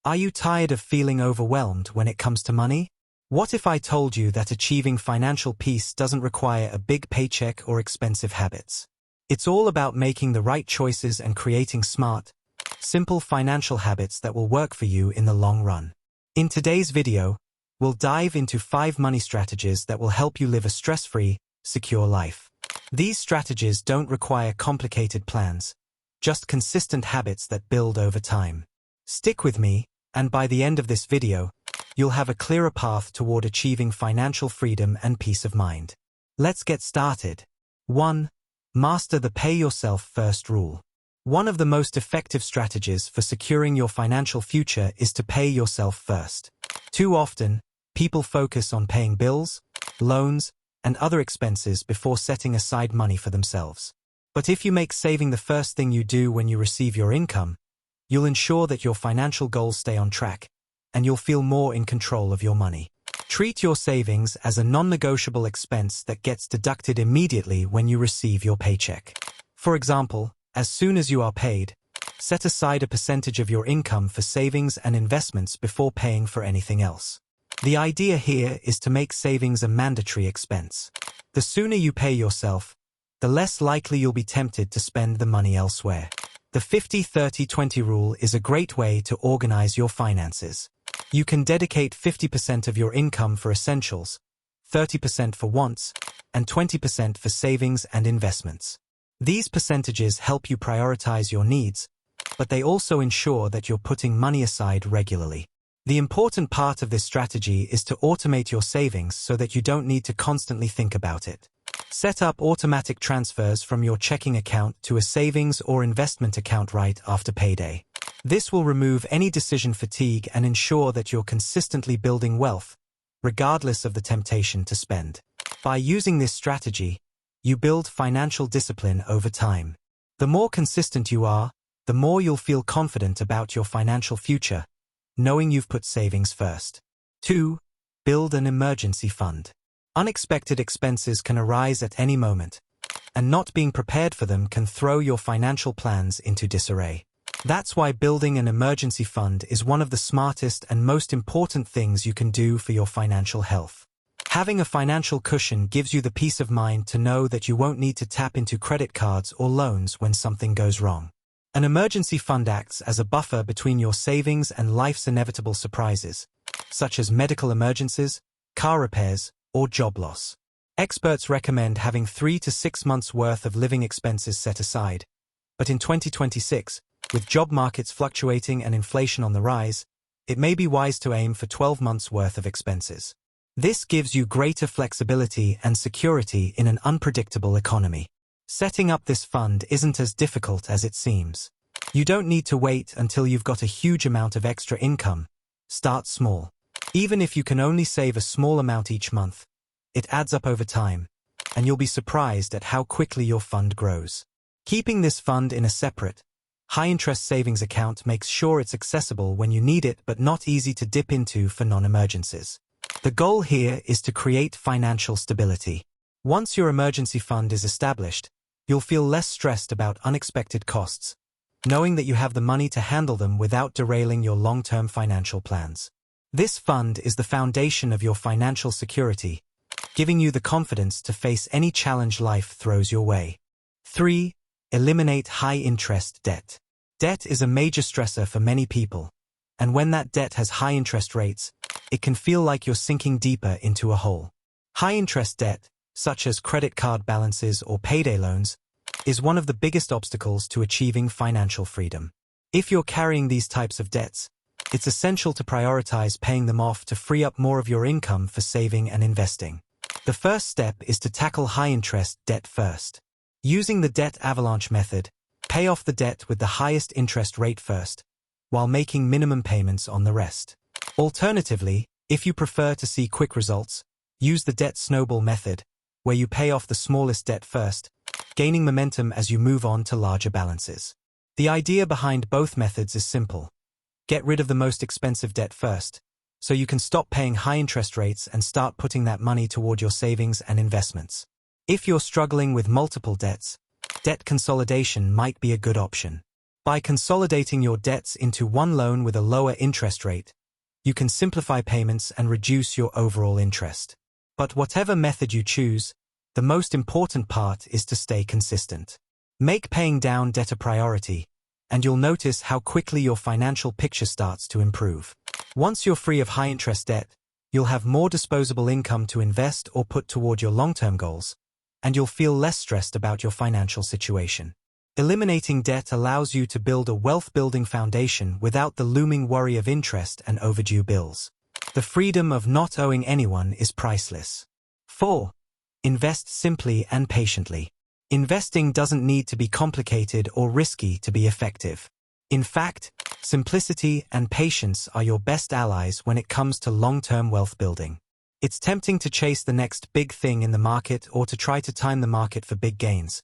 Are you tired of feeling overwhelmed when it comes to money? What if I told you that achieving financial peace doesn't require a big paycheck or expensive habits? It's all about making the right choices and creating smart, simple financial habits that will work for you in the long run. In today's video, we'll dive into 5 money strategies that will help you live a stress-free, secure life. These strategies don't require complicated plans, just consistent habits that build over time. Stick with me, and by the end of this video, you'll have a clearer path toward achieving financial freedom and peace of mind. Let's get started. 1. Master the pay yourself first rule. One of the most effective strategies for securing your financial future is to pay yourself first. Too often, people focus on paying bills, loans, and other expenses before setting aside money for themselves. But if you make saving the first thing you do when you receive your income, you'll ensure that your financial goals stay on track, and you'll feel more in control of your money. Treat your savings as a non-negotiable expense that gets deducted immediately when you receive your paycheck. For example, as soon as you are paid, set aside a percentage of your income for savings and investments before paying for anything else. The idea here is to make savings a mandatory expense. The sooner you pay yourself, the less likely you'll be tempted to spend the money elsewhere. The 50-30-20 rule is a great way to organize your finances. You can dedicate 50% of your income for essentials, 30% for wants, and 20% for savings and investments. These percentages help you prioritize your needs, but they also ensure that you're putting money aside regularly. The important part of this strategy is to automate your savings so that you don't need to constantly think about it. Set up automatic transfers from your checking account to a savings or investment account right after payday. This will remove any decision fatigue and ensure that you're consistently building wealth, regardless of the temptation to spend. By using this strategy, you build financial discipline over time. The more consistent you are, the more you'll feel confident about your financial future, knowing you've put savings first. 2. Build an emergency fund. Unexpected expenses can arise at any moment, and not being prepared for them can throw your financial plans into disarray. That's why building an emergency fund is one of the smartest and most important things you can do for your financial health. Having a financial cushion gives you the peace of mind to know that you won't need to tap into credit cards or loans when something goes wrong. An emergency fund acts as a buffer between your savings and life's inevitable surprises, such as medical emergencies, car repairs, or job loss. Experts recommend having 3 to 6 months' worth of living expenses set aside, but in 2026, with job markets fluctuating and inflation on the rise, it may be wise to aim for 12 months' worth of expenses. This gives you greater flexibility and security in an unpredictable economy. Setting up this fund isn't as difficult as it seems. You don't need to wait until you've got a huge amount of extra income. Start small. Even if you can only save a small amount each month, it adds up over time, and you'll be surprised at how quickly your fund grows. Keeping this fund in a separate, high-interest savings account makes sure it's accessible when you need it but not easy to dip into for non-emergencies. The goal here is to create financial stability. Once your emergency fund is established, you'll feel less stressed about unexpected costs, knowing that you have the money to handle them without derailing your long-term financial plans. This fund is the foundation of your financial security, giving you the confidence to face any challenge life throws your way. 3. Eliminate high-interest debt. Debt is a major stressor for many people, and when that debt has high interest rates, it can feel like you're sinking deeper into a hole. High-interest debt, such as credit card balances or payday loans, is one of the biggest obstacles to achieving financial freedom. If you're carrying these types of debts, it's essential to prioritize paying them off to free up more of your income for saving and investing. The first step is to tackle high-interest debt first. Using the debt avalanche method, pay off the debt with the highest interest rate first, while making minimum payments on the rest. Alternatively, if you prefer to see quick results, use the debt snowball method, where you pay off the smallest debt first, gaining momentum as you move on to larger balances. The idea behind both methods is simple. Get rid of the most expensive debt first, so you can stop paying high interest rates and start putting that money toward your savings and investments. If you're struggling with multiple debts, debt consolidation might be a good option. By consolidating your debts into one loan with a lower interest rate, you can simplify payments and reduce your overall interest. But whatever method you choose, the most important part is to stay consistent. Make paying down debt a priority, and you'll notice how quickly your financial picture starts to improve. Once you're free of high-interest debt, you'll have more disposable income to invest or put toward your long-term goals, and you'll feel less stressed about your financial situation. Eliminating debt allows you to build a wealth-building foundation without the looming worry of interest and overdue bills. The freedom of not owing anyone is priceless. 4. Invest simply and patiently. Investing doesn't need to be complicated or risky to be effective. In fact, simplicity and patience are your best allies when it comes to long-term wealth building. It's tempting to chase the next big thing in the market or to try to time the market for big gains,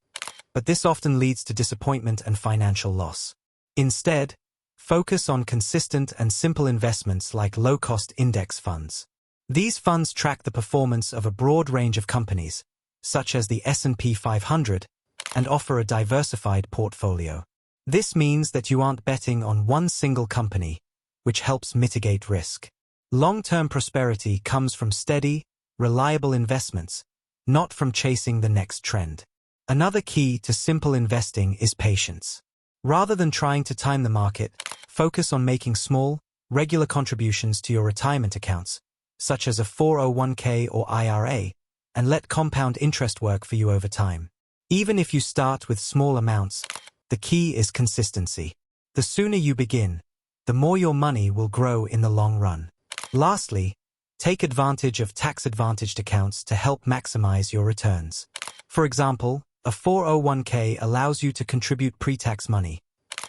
but this often leads to disappointment and financial loss. Instead, focus on consistent and simple investments like low-cost index funds. These funds track the performance of a broad range of companies, such as the S&P 500, and offer a diversified portfolio. This means that you aren't betting on one single company, which helps mitigate risk. Long-term prosperity comes from steady, reliable investments, not from chasing the next trend. Another key to simple investing is patience. Rather than trying to time the market, focus on making small, regular contributions to your retirement accounts, such as a 401k or IRA, and let compound interest work for you over time. Even if you start with small amounts, the key is consistency. The sooner you begin, the more your money will grow in the long run. Lastly, take advantage of tax-advantaged accounts to help maximize your returns. For example, a 401k allows you to contribute pre-tax money,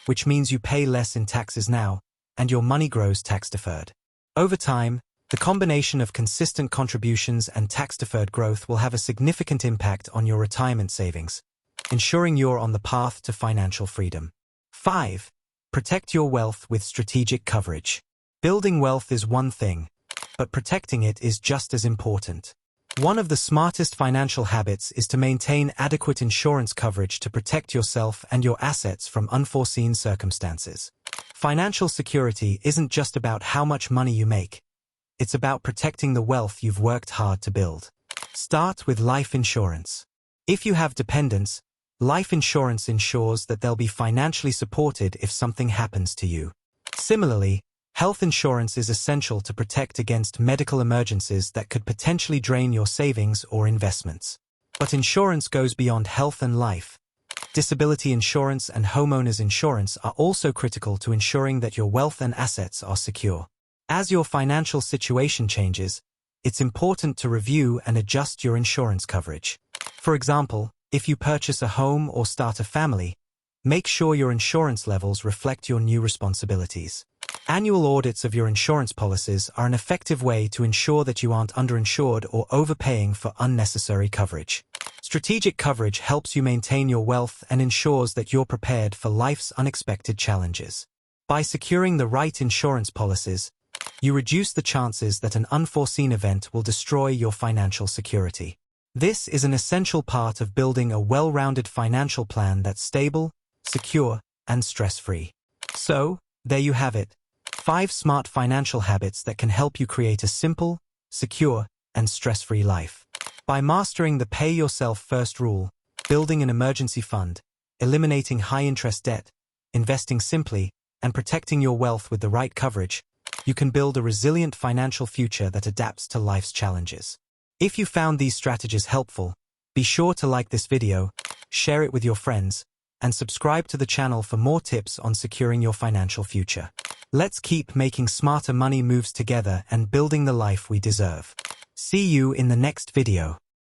which means you pay less in taxes now, and your money grows tax-deferred. Over time, the combination of consistent contributions and tax-deferred growth will have a significant impact on your retirement savings, ensuring you're on the path to financial freedom. 5. Protect your wealth with strategic coverage. Building wealth is one thing, but protecting it is just as important. One of the smartest financial habits is to maintain adequate insurance coverage to protect yourself and your assets from unforeseen circumstances. Financial security isn't just about how much money you make. It's about protecting the wealth you've worked hard to build. Start with life insurance. If you have dependents, life insurance ensures that they'll be financially supported if something happens to you. Similarly, health insurance is essential to protect against medical emergencies that could potentially drain your savings or investments. But insurance goes beyond health and life. Disability insurance and homeowners insurance are also critical to ensuring that your wealth and assets are secure. As your financial situation changes, it's important to review and adjust your insurance coverage. For example, if you purchase a home or start a family, make sure your insurance levels reflect your new responsibilities. Annual audits of your insurance policies are an effective way to ensure that you aren't underinsured or overpaying for unnecessary coverage. Strategic coverage helps you maintain your wealth and ensures that you're prepared for life's unexpected challenges. By securing the right insurance policies, you reduce the chances that an unforeseen event will destroy your financial security. This is an essential part of building a well-rounded financial plan that's stable, secure, and stress-free. So, there you have it. 5 smart financial habits that can help you create a simple, secure, and stress-free life. By mastering the pay-yourself-first rule, building an emergency fund, eliminating high-interest debt, investing simply, and protecting your wealth with the right coverage, you can build a resilient financial future that adapts to life's challenges. If you found these strategies helpful, be sure to like this video, share it with your friends, and subscribe to the channel for more tips on securing your financial future. Let's keep making smarter money moves together and building the life we deserve. See you in the next video.